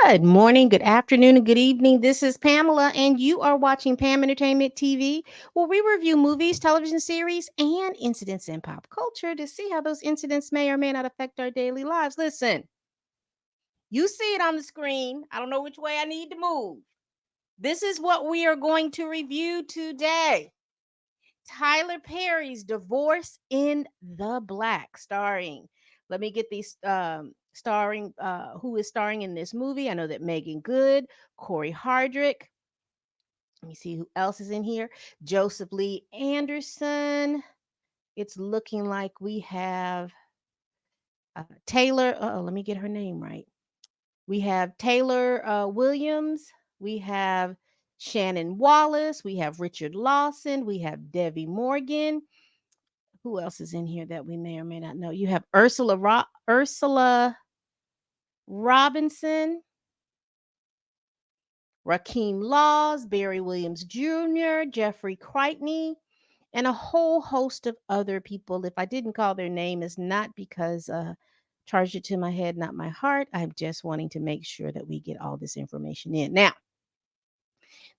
Good morning, good afternoon, and good evening. This is Pamela, and you are watching Pam Entertainment TV, where we review movies, television series, and incidents in pop culture to see how those incidents may or may not affect our daily lives. Listen, you see it on the screen. I don't know which way I need to move. This is what we are going to review today. Tyler Perry's Divorce in the Black, starring. Let me get these starring who is starring in this movie. I know that Megan Good, Corey Hardrick. Let me see who else is in here. Joseph Lee Anderson. It's looking like we have Taylor. Let me get her name right. We have Taylor Williams. We have Shannon Wallace. We have Richard Lawson. We have Debbie Morgan. Who else is in here that we may or may not know? You have Ursula Robinson, Rakeem Laws, Barry Williams Jr., Jeffrey Crichton, and a whole host of other people. If I didn't call their name, it's not because charged it to my head, not my heart. I'm just wanting to make sure that we get all this information in. Now,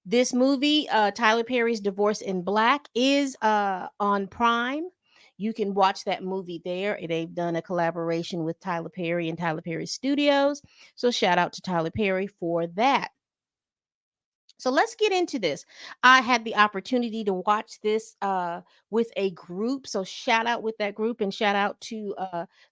this movie, Tyler Perry's Divorce in Black, is on Prime. You can watch that movie there. They've done a collaboration with Tyler Perry and Tyler Perry Studios. So shout out to Tyler Perry for that. So let's get into this. I had the opportunity to watch this with a group. So shout out with that group and shout out to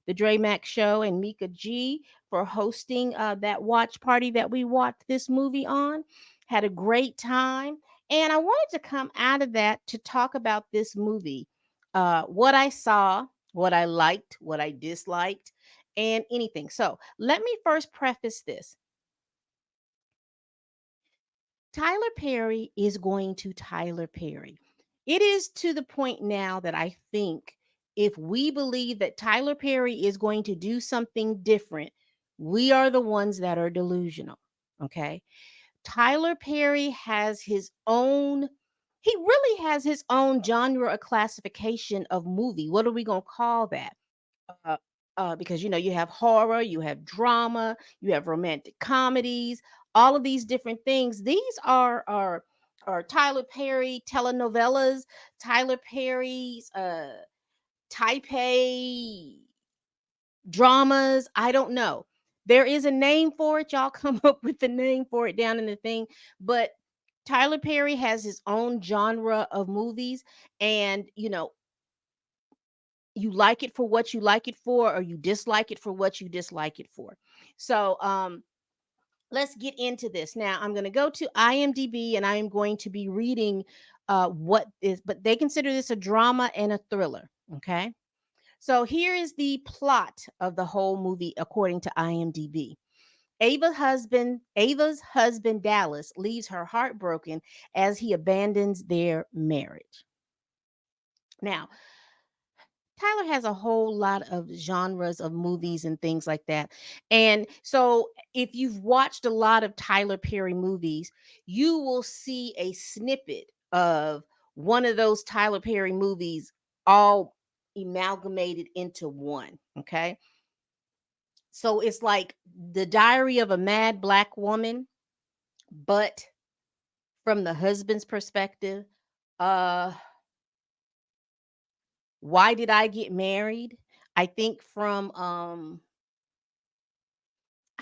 the Dre Mac Show and Mika G for hosting that watch party that we watched this movie on. Had a great time. And I wanted to come out of that to talk about this movie. What I saw, what I liked, what I disliked, and anything. So let me first preface this. Tyler Perry is going to Tyler Perry. It is to the point now that I think if we believe that Tyler Perry is going to do something different, we are the ones that are delusional. Okay. Tyler Perry has his own, he really has his own genre of classification of movie. What are we going to call that? uh, because you have horror, you have drama, you have romantic comedies, all of these different things. These are Tyler Perry telenovelas, Tyler Perry's Taipei dramas. I don't know. There is a name for it. Y'all come up with the name for it down in the thing. But Tyler Perry has his own genre of movies, and you like it for what you like it for, or you dislike it for what you dislike it for. So let's get into this. Now I'm going to go to IMDb and I am going to be reading what is, but they consider this a drama and a thriller. Okay. So here is the plot of the whole movie according to IMDb. Ava's husband Dallas leaves her heartbroken as he abandons their marriage. Now, Tyler has a whole lot of genres of movies and things like that. And so, if you've watched a lot of Tyler Perry movies, you will see a snippet of one of those Tyler Perry movies all amalgamated into one. Okay. So, it's like The Diary of a Mad Black Woman, but from the husband's perspective. Uh, Why Did I Get Married? I think from I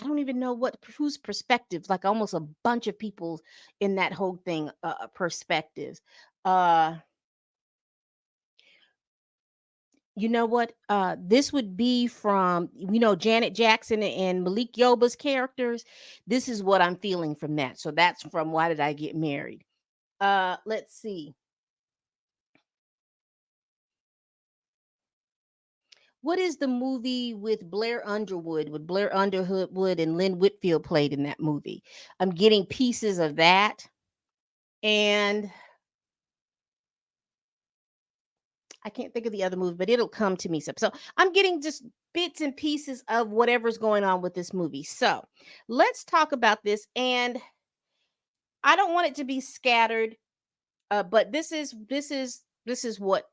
don't even know what whose perspectives, like almost a bunch of people in that whole thing perspectives. Uh you know what? This would be from Janet Jackson and Malik Yoba's characters. This is what I'm feeling from that. So that's from Why Did I Get Married? Let's see. What is the movie with Blair Underwood, with Blair Underwood and Lynn Whitfield played in that movie? I'm getting pieces of that. And I can't think of the other movie, but it'll come to me. So I'm getting just bits and pieces of whatever's going on with this movie. So let's talk about this. And I don't want it to be scattered, but this is what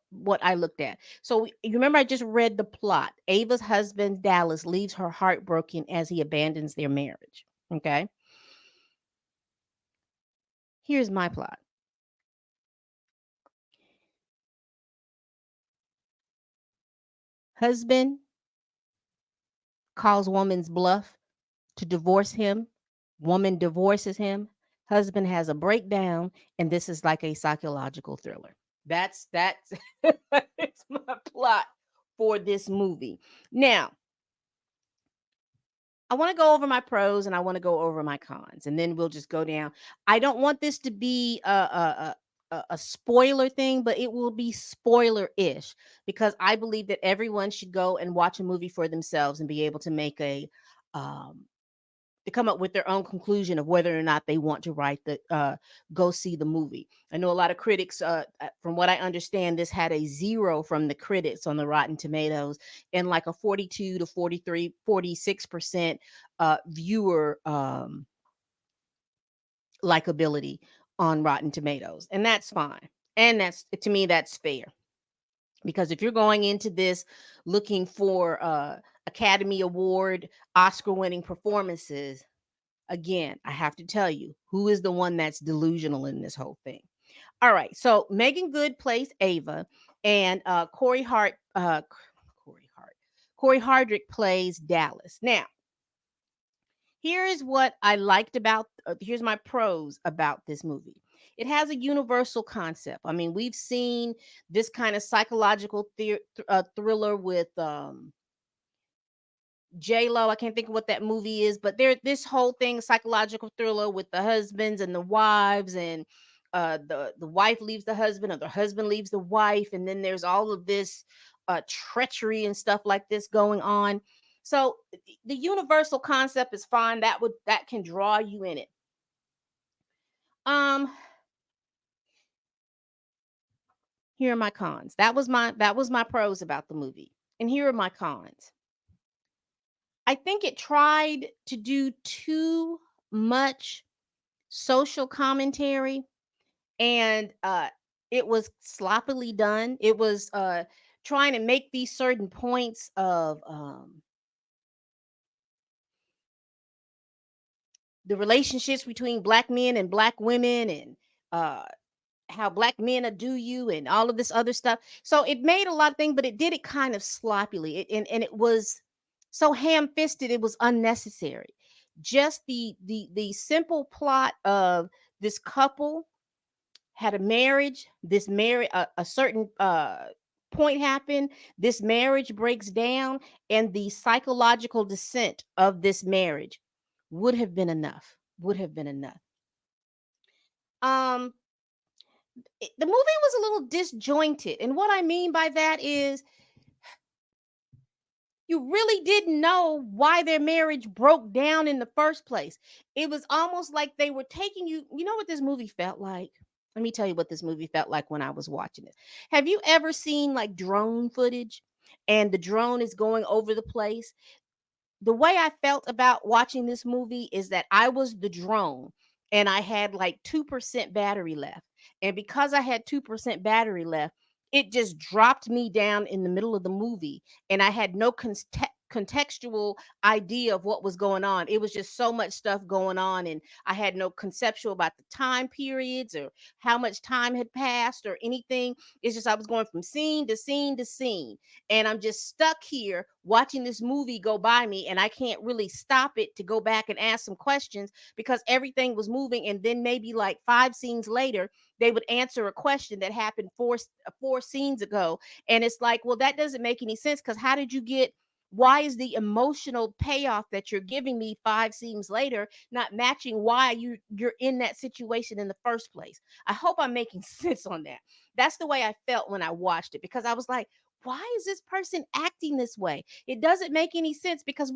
I looked at. So you remember I just read the plot. Ava's husband Dallas leaves her heartbroken as he abandons their marriage. Okay. Here's my plot. Husband calls woman's bluff to divorce him. Woman divorces him. Husband has a breakdown, and this is like a psychological thriller. That's it's my plot for this movie. Now, I want to go over my pros and I want to go over my cons, and then we'll just go down. I don't want this to be a spoiler thing, but it will be spoiler ish because I believe that everyone should go and watch a movie for themselves and be able to make a um, to come up with their own conclusion of whether or not they want to write the go see the movie. I know a lot of critics, from what I understand, this had a 0 from the critics on the Rotten Tomatoes and like a 42 to 43, 46% viewer likability on Rotten Tomatoes. And that's fine. And that's, to me, that's fair. Because if you're going into this looking for Academy Award, Oscar winning performances, again, I have to tell you, who is the one that's delusional in this whole thing? All right, so Megan Good plays Ava, and Corey Hardrick plays Dallas. Now, here is what I liked about. Here's my pros about this movie. It has a universal concept. I mean, we've seen this kind of psychological thriller with J Lo. I can't think of what that movie is, but there this whole thing, psychological thriller with the husbands and the wives, and the wife leaves the husband, or the husband leaves the wife, and then there's all of this treachery and stuff like this going on. So the universal concept is fine. That can draw you in it. Um, Here are my cons. That was my pros about the movie, and here are my cons. I think it tried to do too much social commentary, and it was sloppily done. It was trying to make these certain points of the relationships between black men and black women, and uh how black men do you, and all of this other stuff. So it made a lot of things, but it did it kind of sloppily. And it was so ham-fisted, it was unnecessary. Just the simple plot of this couple had a marriage, this marriage, a certain point happened, this marriage breaks down, and the psychological descent of this marriage would have been enough. Would have been enough. Um, the movie was a little disjointed, and what I mean by that is you really didn't know why their marriage broke down in the first place. It was almost like they were taking you. You know what this movie felt like? Let me tell you what this movie felt like when I was watching it. Have you ever seen like drone footage and the drone is going over the place? The way I felt about watching this movie is that I was the drone and I had like 2% battery left. And because I had 2% battery left, it just dropped me down in the middle of the movie, and I had no contextual idea of what was going on. It was just so much stuff going on, and I had no conceptual about the time periods or how much time had passed or anything. It's just I was going from scene to scene to scene, and I'm just stuck here watching this movie go by me, and I can't really stop it to go back and ask some questions because everything was moving. And then maybe like 5 scenes later, they would answer a question that happened four scenes ago, and it's like, well, that doesn't make any sense because how did you get? Why is the emotional payoff that you're giving me 5 scenes later not matching why you're in that situation in the first place? I hope I'm making sense on that. That's the way I felt when I watched it, because I was like, why is this person acting this way? It doesn't make any sense because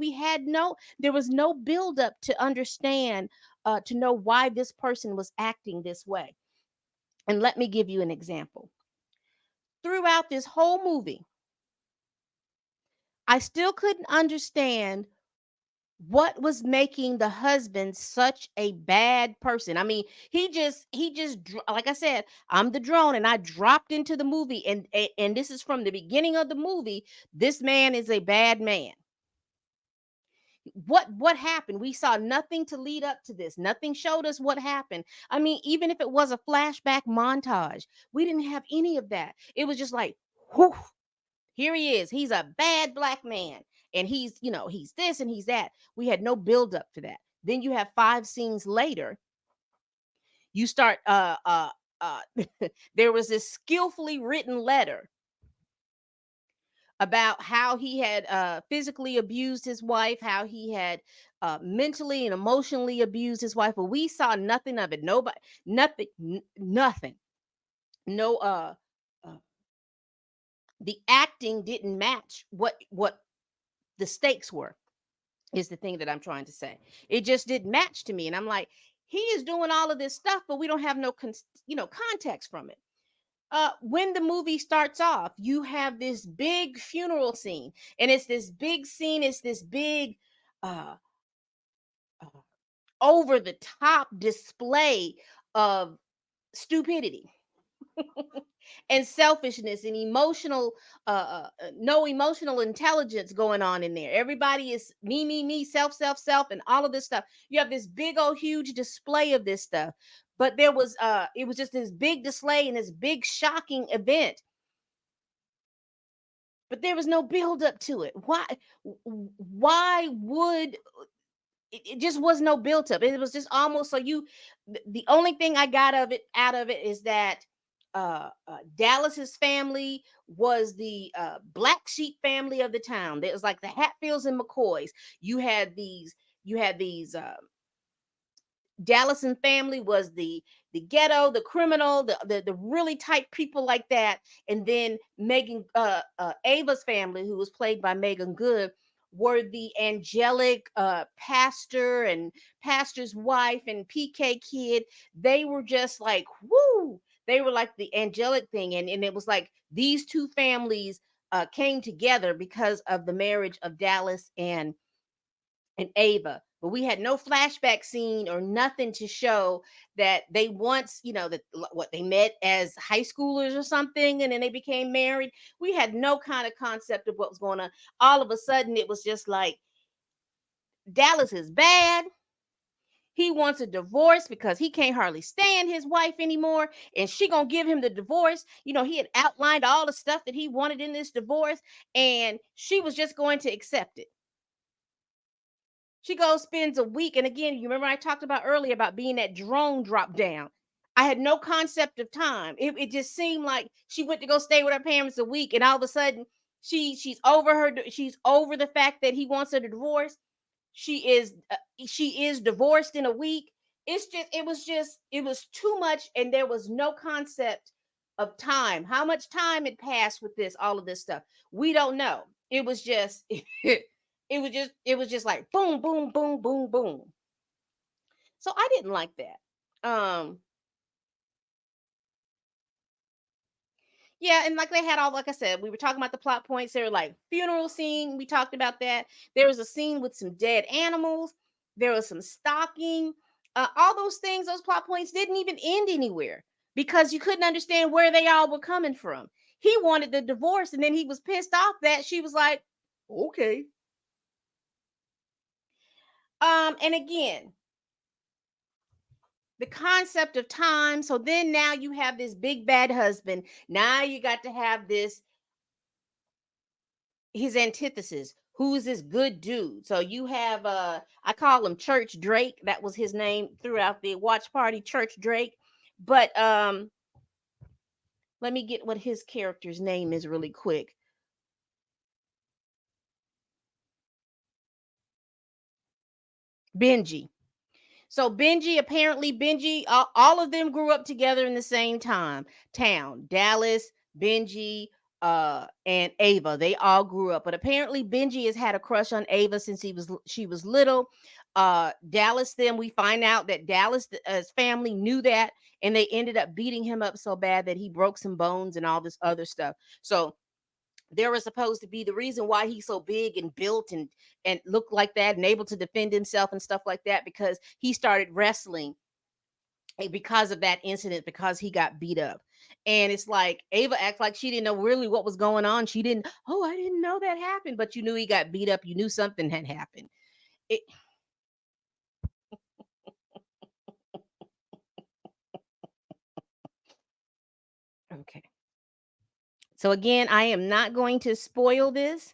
there was no buildup to understand, to know why this person was acting this way. And let me give you an example. Throughout this whole movie, I still couldn't understand what was making the husband such a bad person. I mean, like I said, I'm the drone and I dropped into the movie, and this is from the beginning of the movie. This man is a bad man. What happened? We saw nothing to lead up to this. Nothing showed us what happened. I mean, even if it was a flashback montage, we didn't have any of that. It was just like, whew, here he is. He's a bad black man. And he's this and he's that. We had no build up to that. Then you have 5 scenes later, you start uh there was this skillfully written letter about how he had physically abused his wife, how he had mentally and emotionally abused his wife, but we saw nothing of it. Nobody, nothing, nothing. No, uh, the acting didn't match what the stakes were. Is the thing that I'm trying to say. It just didn't match to me, and I'm like, he is doing all of this stuff, but we don't have no context from it. When the movie starts off, you have this big funeral scene, and it's this big scene, it's this big uh, uh over the top display of stupidity and selfishness and no emotional intelligence going on in there. Everybody is me, self, and all of this stuff. You have this big old huge display of this stuff, but it was just this big display and this big shocking event, but there was no build up to it. Why would it just was no built up. It was just almost so the only thing I got out of it is that Dallas's family was the black sheep family of the town. It was like the Hatfields and McCoys. You had these Dallas and family was the ghetto, the criminal, the really tight people like that, and then Megan Ava's family, who was played by Megan Good, were the angelic pastor and pastor's wife and PK kid. They were just like whoo. They were like the angelic thing, and it was like these two families came together because of the marriage of Dallas and Ava. But we had no flashback scene or nothing to show that they once, that what they met as high schoolers or something, and then they became married. We had no kind of concept of what was going on. All of a sudden, it was just like Dallas is bad. He wants a divorce because he can't hardly stand his wife anymore, and she gonna give him the divorce. He had outlined all the stuff that he wanted in this divorce, and she was just going to accept it. She goes, spends a week. And again, you remember I talked about earlier about being that drone drop down. I had no concept of time. It just seemed like she went to go stay with her parents a week, and all of a sudden she's over the fact that he wants her to divorce. She is divorced in a week. It was too much, and there was no concept of time. How much time had passed with all of this stuff? We don't know. It was just it was just like boom, boom, boom, boom, boom. So I didn't like that. Yeah, and like they had all, like I said, we were talking about the plot points. They were like funeral scene. We talked about that. There was a scene with some dead animals. There was some stalking. All those things, those plot points didn't even end anywhere because you couldn't understand where they all were coming from. He wanted the divorce, and then he was pissed off that she was like, okay. And again, the concept of time. So then now you have this big bad husband. Now you got to have this his antithesis. Who's this good dude? So you have I call him Church Drake. That was his name throughout the watch party, Church Drake. But let me get what his character's name is really quick. Benji. So Benji, all of them grew up together in the same town. Dallas, Benji, and Ava. They all grew up, but apparently Benji has had a crush on Ava since she was little. Dallas, then we find out that Dallas' family knew that, and they ended up beating him up so bad that he broke some bones and all this other stuff. So there was supposed to be the reason why he's so big and built and looked like that and able to defend himself and stuff like that, because he started wrestling because of that incident, because he got beat up. And it's like Ava acts like she didn't know really what was going on. I didn't know that happened, but you knew he got beat up, you knew something had happened. It, okay. So again, I am not going to spoil this.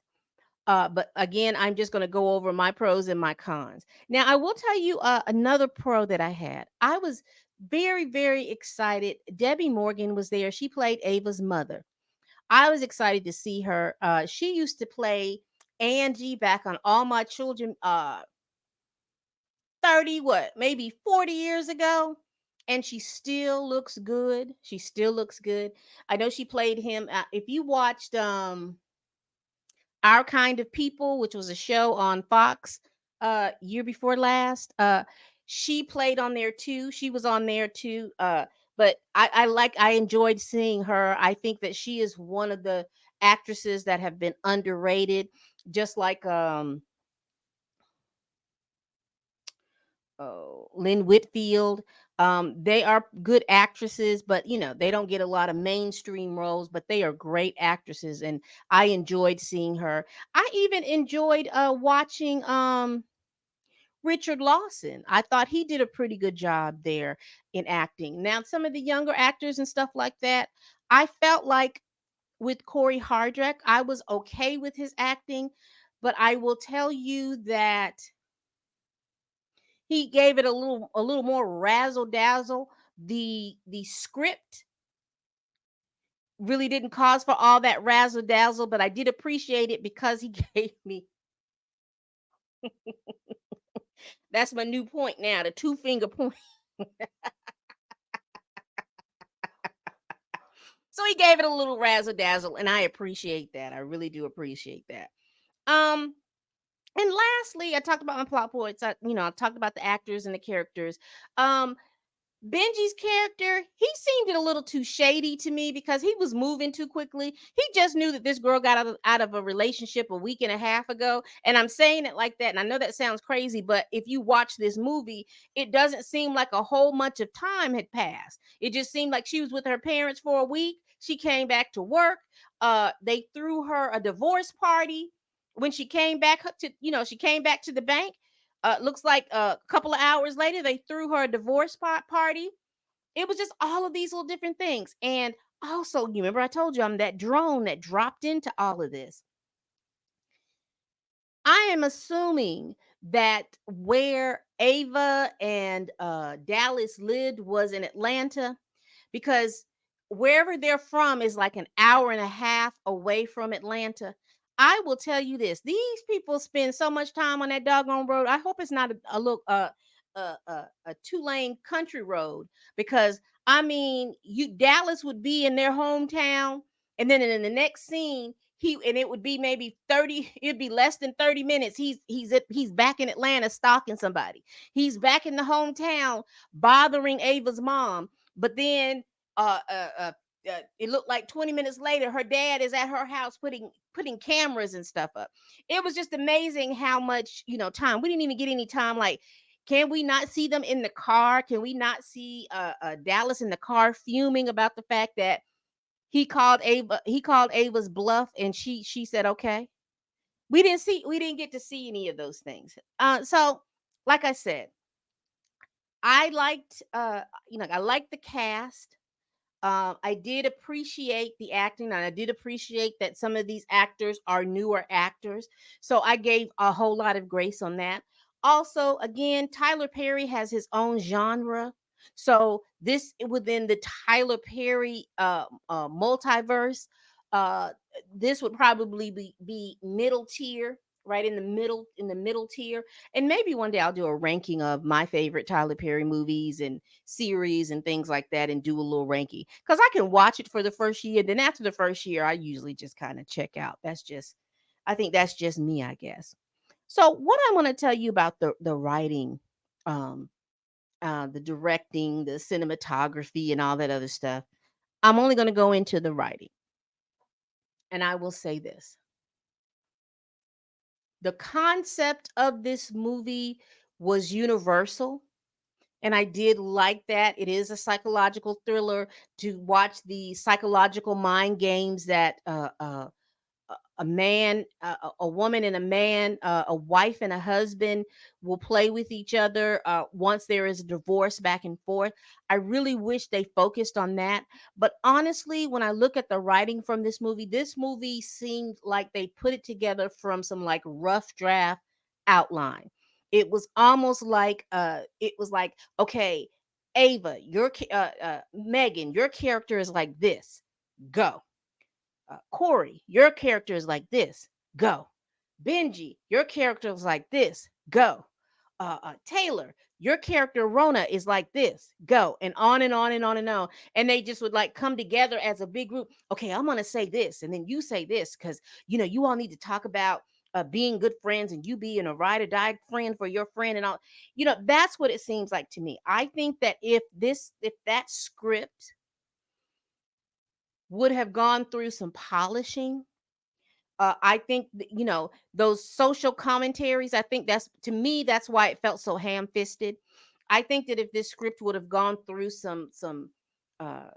But again, I'm just going to go over my pros and my cons. Now, I will tell you another pro that I had. I was very, very excited. Debbie Morgan was there. She played Ava's mother. I was excited to see her. She used to play Angie back on All My Children 30, what, maybe 40 years ago. And she still looks good. She still looks good. I know she played him. If you watched Our Kind of People, which was a show on Fox year before last. She played on there too. She was on there too. But I enjoyed seeing her. I think that she is one of the actresses that have been underrated, just like Lynn Whitfield. They are good actresses, but they don't get a lot of mainstream roles, but they are great actresses, and I enjoyed seeing her. I even enjoyed watching Richard Lawson. I thought he did a pretty good job there in acting. Now, some of the younger actors and stuff like that, I felt like with Corey Hardrick, I was okay with his acting, but I will tell you that he gave it a little more razzle dazzle. The script really didn't cause for all that razzle dazzle, but I did appreciate it because he gave me, that's my new point now, the two finger point. So he gave it a little razzle dazzle, and I appreciate that. I really do appreciate that. Um, and lastly, I talked about my plot points. I talked about the actors and the characters. Um, Benji's character, he seemed a little too shady to me because he was moving too quickly. He just knew that this girl got out of a relationship a week and a half ago. And I'm saying it like that. And I know that sounds crazy, but if you watch this movie, it doesn't seem like a whole bunch of time had passed. It just seemed like she was with her parents for a week. She came back to work. They threw her a divorce party when she came back she came back to the bank. Looks like a couple of hours later, they threw her a divorce party. It was just all of these little different things. And also, you remember I told you I'm that drone that dropped into all of this. I am assuming that where Ava and Dallas lived was in Atlanta, because wherever they're from is like an hour and a half away from Atlanta. I will tell you this: these people spend so much time on that doggone road. I hope it's not a look a 2-lane country road, because I mean, you Dallas would be in their hometown, and then in the next scene it would be maybe 30, it'd be less than 30 minutes. He's back in Atlanta stalking somebody. He's back in the hometown bothering Ava's mom. But then uh, uh, uh, it looked like 20 minutes later, her dad is at her house putting cameras and stuff up. It was just amazing how much time. We didn't even get any time. Like, can we not see them in the car? Can we not see Dallas in the car fuming about the fact that he called Ava's bluff, and she said okay? We didn't get to see any of those things. So like I said, I liked I liked the cast. I did appreciate the acting, and I did appreciate that some of these actors are newer actors. So I gave a whole lot of grace on that. Also, again, Tyler Perry has his own genre. So this within the Tyler Perry multiverse, uh, this would probably be middle tier, right in the middle tier. And maybe one day I'll do a ranking of my favorite Tyler Perry movies and series and things like that, and do a little ranking, because I can watch it for the first year. Then after the first year, I usually just kind of check out. I think that's just me, I guess. So what I want to tell you about the writing, um, the directing, the cinematography, and all that other stuff. I'm only going to go into the writing, and I will say this: the concept of this movie was universal. And I did like that. It is a psychological thriller, to watch the psychological mind games that a man, a woman and a man, a wife and a husband will play with each other once there is a divorce back and forth. I really wish they focused on that. But honestly, when I look at the writing from this movie seemed like they put it together from some like rough draft outline. It was almost like okay, Ava, Megan, your character is like this. Go. Corey, your character is like this. Go. Benji, your character is like this. Go. Taylor, your character Rona is like this. Go. And on and on and on and on. And they just would like come together as a big group. Okay, I'm gonna say this, and then you say this, because you all need to talk about being good friends, and you being a ride or die friend for your friend, and all. That's what it seems like to me. I think that if that script would have gone through some polishing, I think those social commentaries. I think that's, to me, that's why it felt so ham-fisted. I think that if this script would have gone through some uh,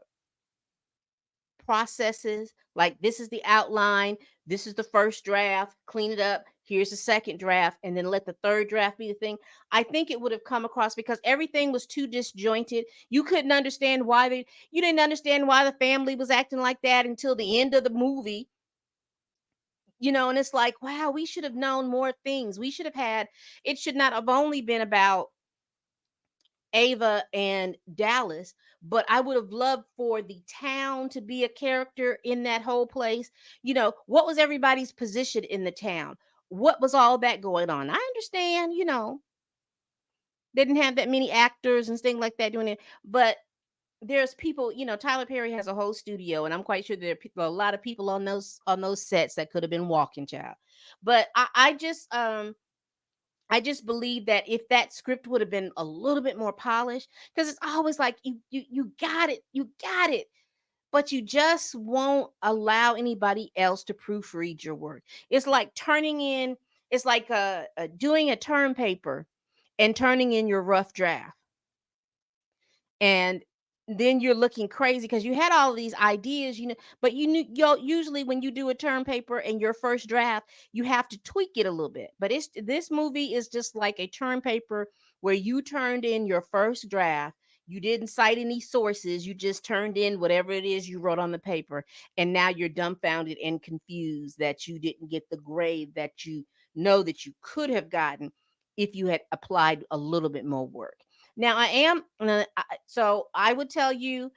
processes, like this is the outline, this is the first draft, clean it up. Here's the second draft, and then let the third draft be the thing. I think it would have come across, because everything was too disjointed. You couldn't understand why you didn't understand why the family was acting like that until the end of the movie. And it's like, wow, we should have known more things. We should have had, it should not have only been about Ava and Dallas, but I would have loved for the town to be a character in that whole place. What was everybody's position in the town? What was all that going on? I understand, they didn't have that many actors and things like that doing it, but there's people, Tyler Perry has a whole studio, and I'm quite sure there are a lot of people on those sets that could have been walking, child. But I just believe that if that script would have been a little bit more polished, because it's always like you got it, but you just won't allow anybody else to proofread your work. It's like it's like doing a term paper and turning in your rough draft, and then you're looking crazy because you had all of these ideas, but usually when you do a term paper and your first draft, you have to tweak it a little bit. But this movie is just like a term paper where you turned in your first draft. You didn't cite any sources, you just turned in whatever it is you wrote on the paper, and now you're dumbfounded and confused that you didn't get the grade that you know that you could have gotten if you had applied a little bit more work. Now I am so I would tell you,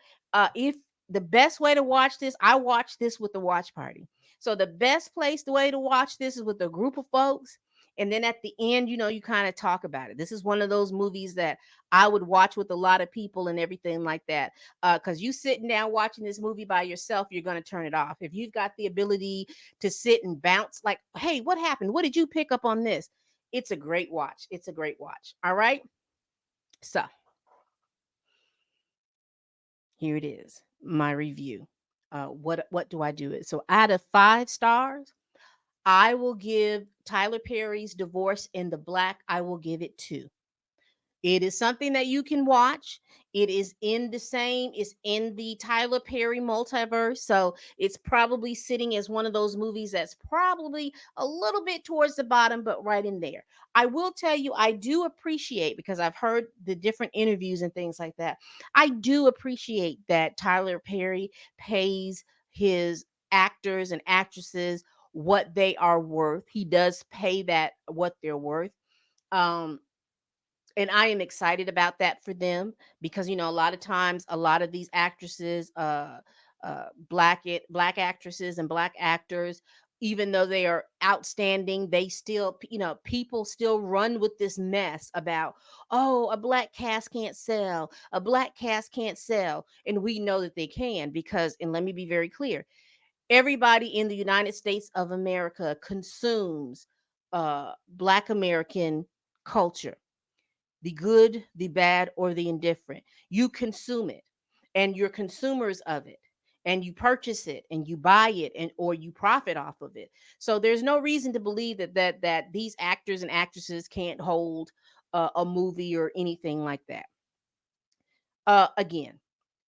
if the best way to watch this, I watch this with the watch party. So the best place, the way to watch this is with a group of folks. And then at the end, you kind of talk about it. This is one of those movies that I would watch with a lot of people and everything like that. Because you sitting down watching this movie by yourself, you're going to turn it off. If you've got the ability to sit and bounce, like, hey, what happened? What did you pick up on this? It's a great watch. It's a great watch. All right. So here it is, my review. What do I do it? So out of 5 stars, I will give Tyler Perry's Divorce in the Black. I will give it 2. It is something that you can watch. It's in the Tyler Perry multiverse. So it's probably sitting as one of those movies that's probably a little bit towards the bottom, but right in there. I will tell you, I do appreciate, because I've heard the different interviews and things like that. I do appreciate that Tyler Perry pays his actors and actresses what they are worth. He does pay that what they're worth. Um, and I am excited about that for them, because a lot of times a lot of these actresses, black actresses and black actors, even though they are outstanding, they still, people still run with this mess about, oh, a black cast can't sell, and we know that they can, because, and let me be very clear, everybody in the United States of America consumes black American culture, the good, the bad, or the indifferent. You consume it, and you're consumers of it, and you purchase it, and you buy it, and or you profit off of it. So there's no reason to believe that these actors and actresses can't hold a movie or anything like that. Again,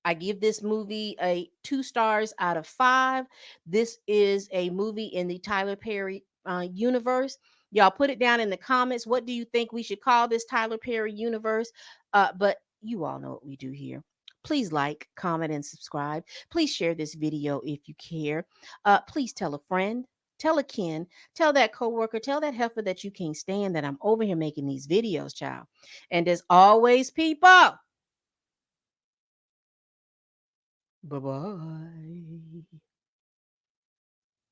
I give this movie a 2 stars out of 5. This is a movie in the Tyler Perry universe. Y'all put it down in the comments. What do you think we should call this Tyler Perry universe? But you all know what we do here. Please like, comment, and subscribe. Please share this video if you care. Please tell a friend, tell a kin, tell that coworker, tell that heifer that you can't stand that I'm over here making these videos, child. And as always, people, bye bye.